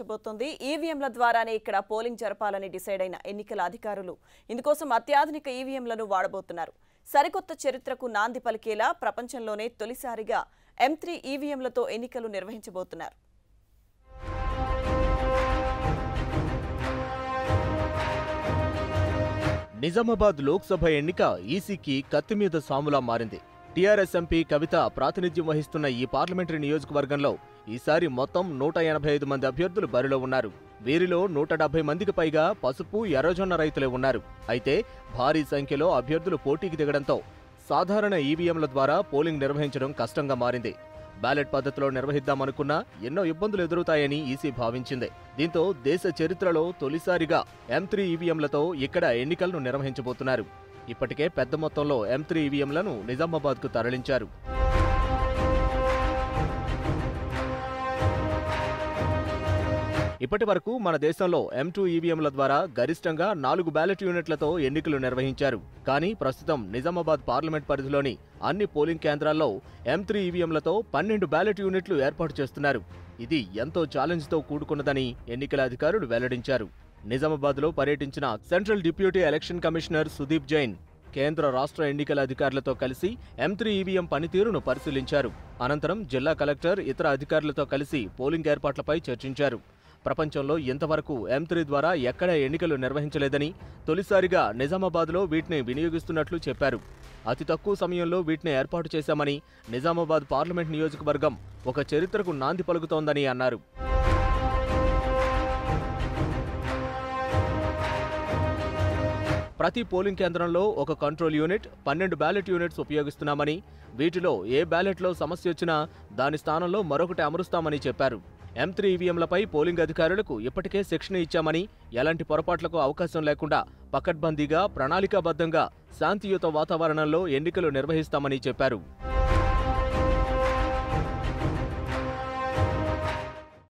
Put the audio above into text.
పోతుంది ఈవీఎంల ద్వారానే ఇక్కడ పోలింగ్ జరపాలని డిసైడ్ అయిన ఎన్నికల అధికారులు ఇందుకోసం అత్యాధునిక ఈవీఎంలను వాడబోతున్నారు. సరికొత్త చరిత్రకు నాంది పలికేలా ప్రపంచంలోనే తొలిసారిగా M3 ఈవీఎంలతో ఎన్నికలు నిర్వహించబోతున్నారు. నిజామాబాద్ లోక్సభ ఎన్నిక ఈసీకి కత్తిమీద సాములా మారింది. టీఆర్ఎస్ ఎంపీ కవిత ప్రాతినిధ్యం వహిస్తున్న ఈ పార్లమెంటరీ నియోజకవర్గంలో ఈసారి మొత్తం 185 మంది అభ్యర్థులు బరిలో ఉన్నారు. వీరిలో 170 మందికి పైగా పసుపు ఎర్రజొన్న రైతులే ఉన్నారు. అయితే భారీ సంఖ్యలో అభ్యర్థులు పోటీకి దిగడంతో సాధారణ ఈవీఎంల ద్వారా పోలింగ్ నిర్వహించడం కష్టంగా మారింది. బ్యాలెట్ పద్ధతిలో నిర్వహిద్దామనుకున్నా ఎన్నో ఇబ్బందులు ఎదురవుతాయని ఈసీ భావించింది. దీంతో దేశ చరిత్రలో తొలిసారిగా M3 ఈవీఎంలతో ఇక్కడ ఎన్నికలను నిర్వహించబోతున్నారు. ఇప్పటికే పెద్ద మొత్తంలో M3 ఈవీఎంలను నిజామాబాద్కు తరలించారు. ఇప్పటి వరకు మన దేశంలో M2 ఈవీఎంల ద్వారా గరిష్టంగా 4 బ్యాలెట్ యూనిట్లతో ఎన్నికలు నిర్వహించారు. కానీ ప్రస్తుతం నిజామాబాద్ పార్లమెంట్ పరిధిలోని అన్ని పోలింగ్ కేంద్రాల్లో M3 ఈవీఎంలతో 12 బ్యాలెట్ యూనిట్లు ఏర్పాటు చేస్తున్నారు. ఇది ఎంతో ఛాలెంజ్తో కూడుకున్నదని ఎన్నికల అధికారులు వెల్లడించారు. నిజామాబాద్లో పర్యటించిన central deputy election commissioner Sudeep Jain కేంద్ర రాష్ట్ర ఎన్నికల అధికారులతో కలిసి M3 ఈవీఎం పనితీరును పరిశీలించారు. అనంతరం జిల్లా కలెక్టర్ ఇతర అధికారులతో కలిసి పోలింగ్ ఏర్పాట్లపై చర్చించారు. ప్రపంచంలో ఇంతవరకు M3 ద్వారా ఎక్కడా ఎన్నికలు నిర్వహించలేదని, తొలిసారిగా నిజామాబాద్లో వీటిని వినియోగిస్తున్నట్లు చెప్పారు. అతి తక్కువ సమయంలో వీటిని ఏర్పాటు చేశామని, నిజామాబాద్ పార్లమెంట్ నియోజకవర్గం ఒక చరిత్రకు నాంది పలుకుతోందని అన్నారు. ప్రతి పోలింగ్ కేంద్రంలో ఒక కంట్రోల్ యూనిట్, 12 బ్యాలెట్ యూనిట్స్ ఉపయోగిస్తున్నామని, వీటిలో ఏ బ్యాలెట్లో సమస్య వచ్చినా దాని స్థానంలో మరొకటి అమరుస్తామని చెప్పారు. M3 ఈవీఎంలపై పోలింగ్ అధికారులకు ఇప్పటికే శిక్షణ ఇచ్చామని, ఎలాంటి పొరపాట్లకు అవకాశం లేకుండా పకడ్బందీగా, ప్రణాళికాబద్ధంగా శాంతియుత వాతావరణంలో ఎన్నికలు నిర్వహిస్తామని చెప్పారు.